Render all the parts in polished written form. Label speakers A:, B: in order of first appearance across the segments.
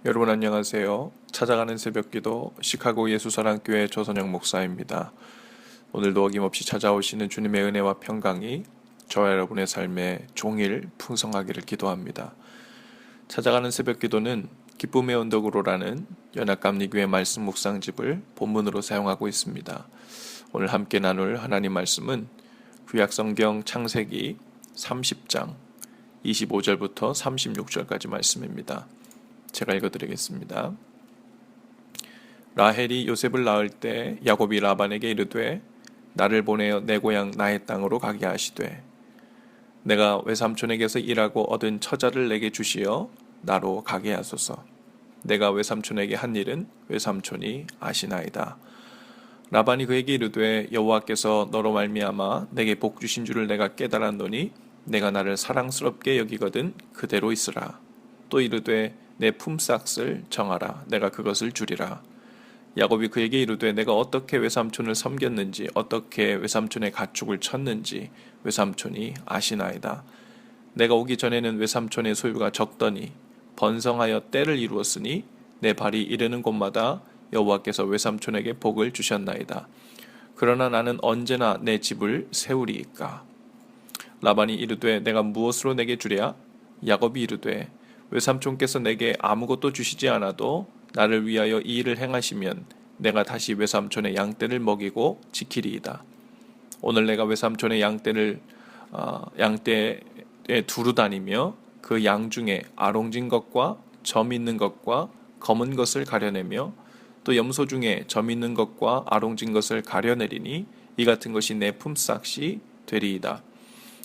A: 여러분 안녕하세요. 찾아가는 새벽기도 시카고 예수사랑교회 조선영 목사입니다. 오늘도 어김없이 찾아오시는 주님의 은혜와 평강이 저와 여러분의 삶에 종일 풍성하기를 기도합니다. 찾아가는 새벽기도는 기쁨의 언덕으로라는 연합감리교회 말씀 묵상집을 본문으로 사용하고 있습니다. 오늘 함께 나눌 하나님 말씀은 구약성경 창세기 30장 25절부터 36절까지 말씀입니다. 제가 읽어드리겠습니다. 라헬이 요셉을 낳을 때 야곱이 라반에게 이르되 나를 보내어 내 고향 나의 땅으로 가게 하시되 내가 외삼촌에게서 일하고 얻은 처자를 내게 주시어 나로 가게 하소서. 내가 외삼촌에게 한 일은 외삼촌이 아시나이다. 라반이 그에게 이르되 여호와께서 너로 말미암아 내게 복 주신 줄을 내가 깨달았노니 내가 나를 사랑스럽게 여기거든 그대로 있으라. 또 이르되 내 품삯을 정하라. 내가 그것을 주리라. 야곱이 그에게 이르되 내가 어떻게 외삼촌을 섬겼는지 어떻게 외삼촌의 가축을 쳤는지 외삼촌이 아시나이다. 내가 오기 전에는 외삼촌의 소유가 적더니 번성하여 때를 이루었으니 내 발이 이르는 곳마다 여호와께서 외삼촌에게 복을 주셨나이다. 그러나 나는 언제나 내 집을 세우리이까. 라반이 이르되 내가 무엇으로 내게 주랴? 야곱이 이르되 외삼촌께서 내게 아무것도 주시지 않아도 나를 위하여 이 일을 행하시면 내가 다시 외삼촌의 양떼를 먹이고 지키리이다. 오늘 내가 외삼촌의 양떼에 두루 다니며 그 양 중에 아롱진 것과 점 있는 것과 검은 것을 가려내며 또 염소 중에 점 있는 것과 아롱진 것을 가려내리니 이 같은 것이 내 품삯이 되리이다.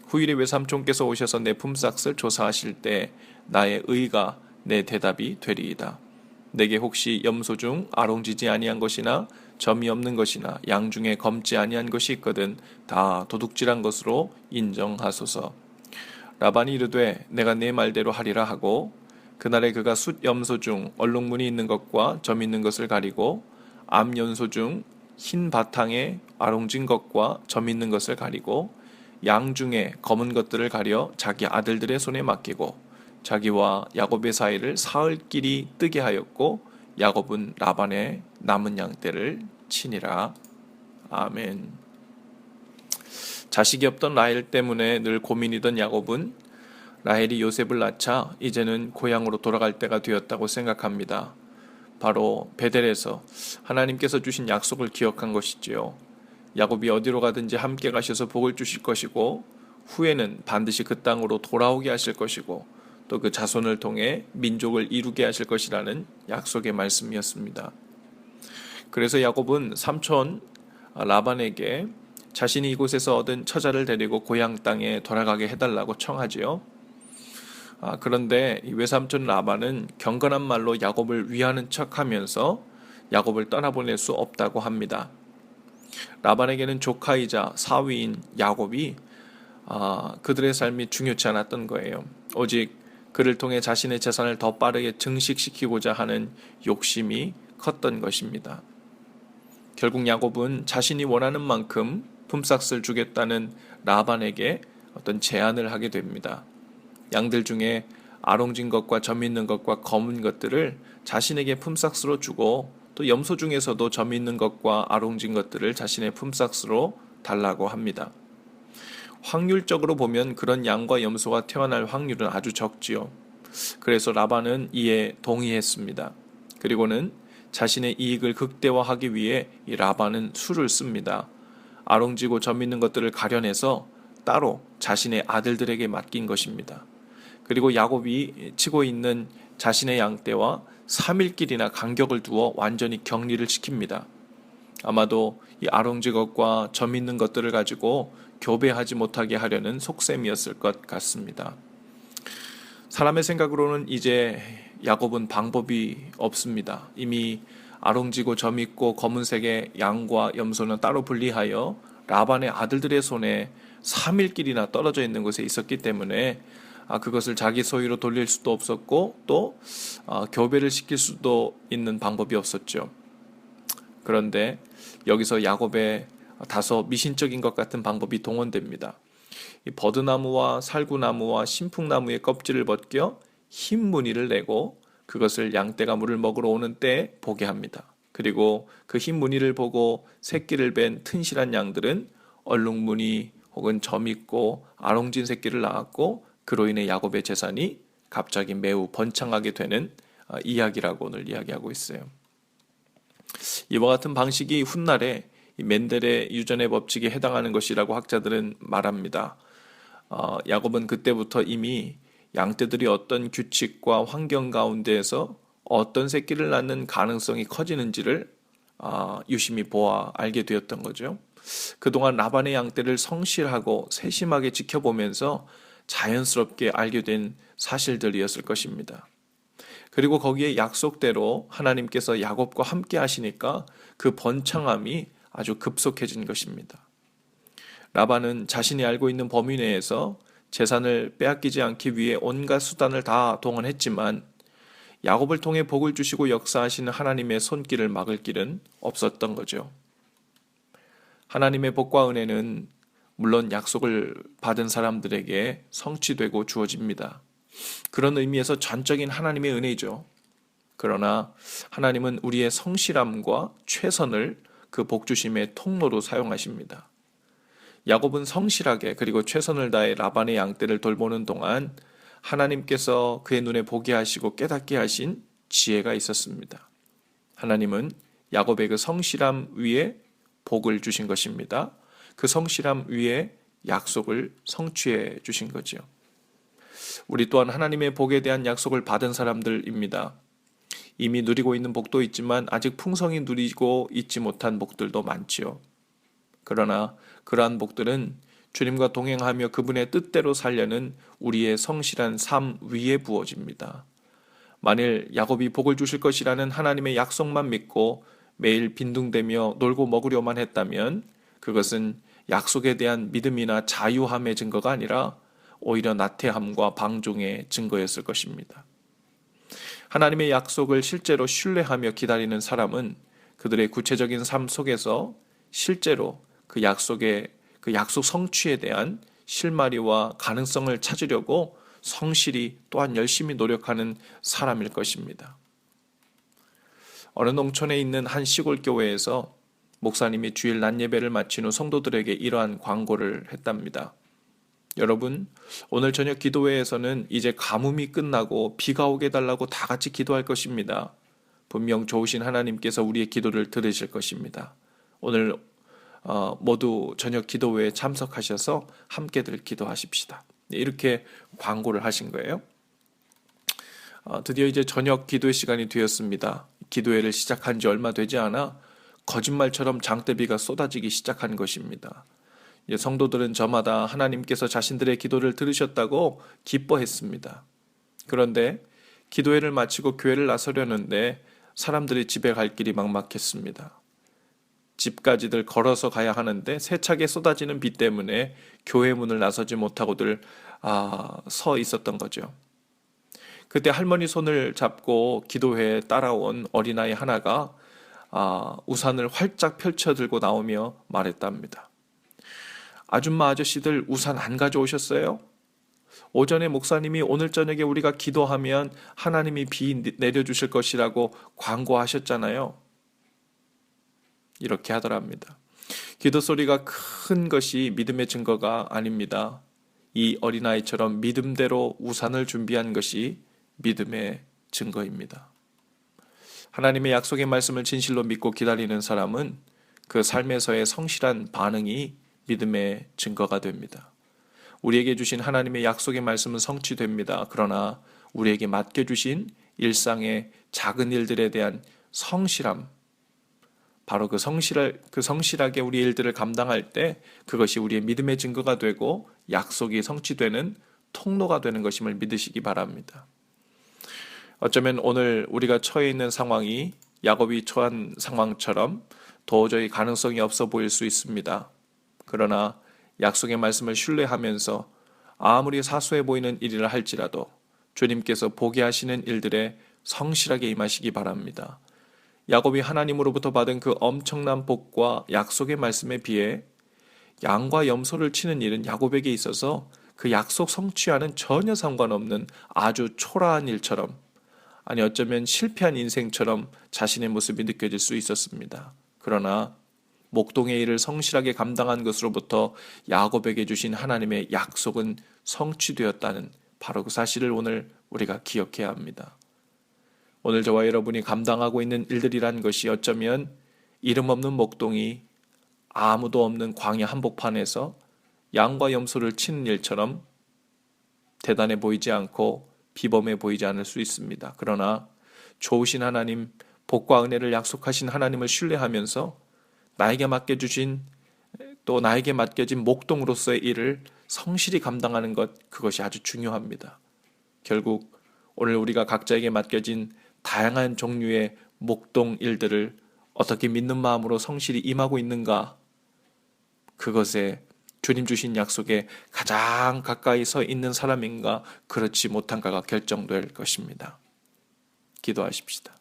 A: 후일에 외삼촌께서 오셔서 내 품삯을 조사하실 때 나의 의가 내 대답이 되리이다. 내게 혹시 염소 중 아롱지지 아니한 것이나 점이 없는 것이나 양 중에 검지 아니한 것이 있거든 다 도둑질한 것으로 인정하소서. 라반이 이르되 내가 네 말대로 하리라 하고 그날에 그가 숫 염소 중 얼룩무늬 있는 것과 점 있는 것을 가리고 암 연소 중 흰 바탕에 아롱진 것과 점 있는 것을 가리고 양 중에 검은 것들을 가려 자기 아들들의 손에 맡기고 자기와 야곱의 사이를 사흘 길이 뜨게 하였고 야곱은 라반의 남은 양떼를 치니라. 아멘. 자식이 없던 라헬 때문에 늘 고민이던 야곱은 라헬이 요셉을 낳자 이제는 고향으로 돌아갈 때가 되었다고 생각합니다. 바로 베델에서 하나님께서 주신 약속을 기억한 것이지요. 야곱이 어디로 가든지 함께 가셔서 복을 주실 것이고 후에는 반드시 그 땅으로 돌아오게 하실 것이고 또 그 자손을 통해 민족을 이루게 하실 것이라는 약속의 말씀이었습니다. 그래서 야곱은 삼촌 라반에게 자신이 이곳에서 얻은 처자를 데리고 고향 땅에 돌아가게 해달라고 청하지요. 그런데 이 외삼촌 라반은 경건한 말로 야곱을 위하는 척하면서 야곱을 떠나보낼 수 없다고 합니다. 라반에게는 조카이자 사위인 야곱이 그들의 삶이 중요치 않았던 거예요. 오직 그를 통해 자신의 재산을 더 빠르게 증식시키고자 하는 욕심이 컸던 것입니다. 결국 야곱은 자신이 원하는 만큼 품삯을 주겠다는 라반에게 어떤 제안을 하게 됩니다. 양들 중에 아롱진 것과 점 있는 것과 검은 것들을 자신에게 품삯으로 주고 또 염소 중에서도 점 있는 것과 아롱진 것들을 자신의 품삯으로 달라고 합니다. 확률적으로 보면 그런 양과 염소가 태어날 확률은 아주 적지요. 그래서 라반은 이에 동의했습니다. 그리고는 자신의 이익을 극대화하기 위해 이 라반은 수를 씁니다. 아롱지고 점 있는 것들을 가려내서 따로 자신의 아들들에게 맡긴 것입니다. 그리고 야곱이 치고 있는 자신의 양떼와 3일길이나 간격을 두어 완전히 격리를 시킵니다. 아마도 이 아롱지 것과 점 있는 것들을 가지고 교배하지 못하게 하려는 속셈이었을 것 같습니다. 사람의 생각으로는 이제 야곱은 방법이 없습니다. 이미 아롱지고 점 있고 검은색의 양과 염소는 따로 분리하여 라반의 아들들의 손에 3일길이나 떨어져 있는 곳에 있었기 때문에 그것을 자기 소유로 돌릴 수도 없었고 또 교배를 시킬 수도 있는 방법이 없었죠. 그런데 여기서 야곱의 다소 미신적인 것 같은 방법이 동원됩니다. 이 버드나무와 살구나무와 신풍나무의 껍질을 벗겨 흰 무늬를 내고 그것을 양떼가 물을 먹으러 오는 때에 보게 합니다. 그리고 그 흰 무늬를 보고 새끼를 뺀 튼실한 양들은 얼룩 무늬 혹은 점 있고 아롱진 새끼를 낳았고 그로 인해 야곱의 재산이 갑자기 매우 번창하게 되는 이야기라고 오늘 이야기하고 있어요. 이와 같은 방식이 훗날에 멘델의 유전의 법칙에 해당하는 것이라고 학자들은 말합니다. 야곱은 그때부터 이미 양떼들이 어떤 규칙과 환경 가운데에서 어떤 새끼를 낳는 가능성이 커지는지를 유심히 보아 알게 되었던 거죠. 그동안 라반의 양떼를 성실하고 세심하게 지켜보면서 자연스럽게 알게 된 사실들이었을 것입니다. 그리고 거기에 약속대로 하나님께서 야곱과 함께 하시니까 그 번창함이 아주 급속해진 것입니다. 라반은 자신이 알고 있는 범위 내에서 재산을 빼앗기지 않기 위해 온갖 수단을 다 동원했지만 야곱을 통해 복을 주시고 역사하시는 하나님의 손길을 막을 길은 없었던 거죠. 하나님의 복과 은혜는 물론 약속을 받은 사람들에게 성취되고 주어집니다. 그런 의미에서 전적인 하나님의 은혜죠. 그러나 하나님은 우리의 성실함과 최선을 그 복주심의 통로로 사용하십니다. 야곱은 성실하게 그리고 최선을 다해 라반의 양떼를 돌보는 동안 하나님께서 그의 눈에 보게 하시고 깨닫게 하신 지혜가 있었습니다. 하나님은 야곱의 그 성실함 위에 복을 주신 것입니다. 그 성실함 위에 약속을 성취해 주신 거죠. 우리 또한 하나님의 복에 대한 약속을 받은 사람들입니다. 이미 누리고 있는 복도 있지만 아직 풍성히 누리고 있지 못한 복들도 많지요. 그러나 그러한 복들은 주님과 동행하며 그분의 뜻대로 살려는 우리의 성실한 삶 위에 부어집니다. 만일 야곱이 복을 주실 것이라는 하나님의 약속만 믿고 매일 빈둥대며 놀고 먹으려만 했다면 그것은 약속에 대한 믿음이나 자유함의 증거가 아니라 오히려 나태함과 방종의 증거였을 것입니다. 하나님의 약속을 실제로 신뢰하며 기다리는 사람은 그들의 구체적인 삶 속에서 실제로 그 약속 성취에 대한 실마리와 가능성을 찾으려고 성실히 또한 열심히 노력하는 사람일 것입니다. 어느 농촌에 있는 한 시골 교회에서 목사님이 주일 낮 예배를 마친 후 성도들에게 이러한 광고를 했답니다. 여러분, 오늘 저녁 기도회에서는 이제 가뭄이 끝나고 비가 오게 해달라고 다 같이 기도할 것입니다. 분명 좋으신 하나님께서 우리의 기도를 들으실 것입니다. 오늘 모두 저녁 기도회에 참석하셔서 함께들 기도하십시다. 이렇게 광고를 하신 거예요. 드디어 이제 저녁 기도회 시간이 되었습니다. 기도회를 시작한 지 얼마 되지 않아 거짓말처럼 장대비가 쏟아지기 시작한 것입니다. 성도들은 저마다 하나님께서 자신들의 기도를 들으셨다고 기뻐했습니다. 그런데 기도회를 마치고 교회를 나서려는데 사람들이 집에 갈 길이 막막했습니다. 집까지들 걸어서 가야 하는데 세차게 쏟아지는 비 때문에 교회 문을 나서지 못하고들 서 있었던 거죠. 그때 할머니 손을 잡고 기도회에 따라온 어린아이 하나가 우산을 활짝 펼쳐 들고 나오며 말했답니다. 아줌마 아저씨들 우산 안 가져오셨어요? 오전에 목사님이 오늘 저녁에 우리가 기도하면 하나님이 비 내려주실 것이라고 광고하셨잖아요. 이렇게 하더랍니다. 기도 소리가 큰 것이 믿음의 증거가 아닙니다. 이 어린아이처럼 믿음대로 우산을 준비한 것이 믿음의 증거입니다. 하나님의 약속의 말씀을 진실로 믿고 기다리는 사람은 그 삶에서의 성실한 반응이 믿음의 증거가 됩니다. 우리에게 주신 하나님의 약속의 말씀은 성취됩니다. 그러나 우리에게 맡겨주신 일상의 작은 일들에 대한 성실함, 바로 그 성실하게 우리 일들을 감당할 때 그것이 우리의 믿음의 증거가 되고 약속이 성취되는 통로가 되는 것임을 믿으시기 바랍니다. 어쩌면 오늘 우리가 처해 있는 상황이 야곱이 처한 상황처럼 도저히 가능성이 없어 보일 수 있습니다. 그러나 약속의 말씀을 신뢰하면서 아무리 사소해 보이는 일이라 할지라도 주님께서 보게 하시는 일들에 성실하게 임하시기 바랍니다. 야곱이 하나님으로부터 받은 그 엄청난 복과 약속의 말씀에 비해 양과 염소를 치는 일은 야곱에게 있어서 그 약속 성취와는 전혀 상관없는 아주 초라한 일처럼 아니 어쩌면 실패한 인생처럼 자신의 모습이 느껴질 수 있었습니다. 그러나 목동의 일을 성실하게 감당한 것으로부터 야곱에게 주신 하나님의 약속은 성취되었다는 바로 그 사실을 오늘 우리가 기억해야 합니다. 오늘 저와 여러분이 감당하고 있는 일들이란 것이 어쩌면 이름 없는 목동이 아무도 없는 광야 한복판에서 양과 염소를 치는 일처럼 대단해 보이지 않고 비범해 보이지 않을 수 있습니다. 그러나 좋으신 하나님, 복과 은혜를 약속하신 하나님을 신뢰하면서 나에게 맡겨주신 또 나에게 맡겨진 목동으로서의 일을 성실히 감당하는 것, 그것이 아주 중요합니다. 결국 오늘 우리가 각자에게 맡겨진 다양한 종류의 목동 일들을 어떻게 믿는 마음으로 성실히 임하고 있는가, 그것에 주님 주신 약속에 가장 가까이 서 있는 사람인가 그렇지 못한가가 결정될 것입니다. 기도하십시다.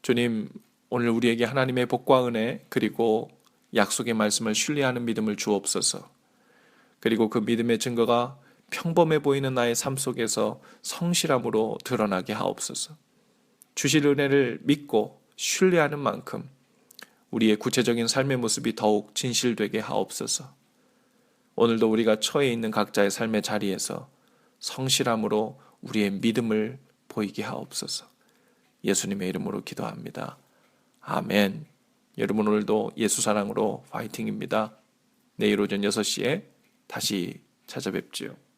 A: 주님, 오늘 우리에게 하나님의 복과 은혜 그리고 약속의 말씀을 신뢰하는 믿음을 주옵소서. 그리고 그 믿음의 증거가 평범해 보이는 나의 삶 속에서 성실함으로 드러나게 하옵소서. 주실 은혜를 믿고 신뢰하는 만큼 우리의 구체적인 삶의 모습이 더욱 진실되게 하옵소서. 오늘도 우리가 처해 있는 각자의 삶의 자리에서 성실함으로 우리의 믿음을 보이게 하옵소서. 예수님의 이름으로 기도합니다. 아멘. 여러분 오늘도 예수 사랑으로 파이팅입니다. 내일 오전 6시에 다시 찾아뵙지요.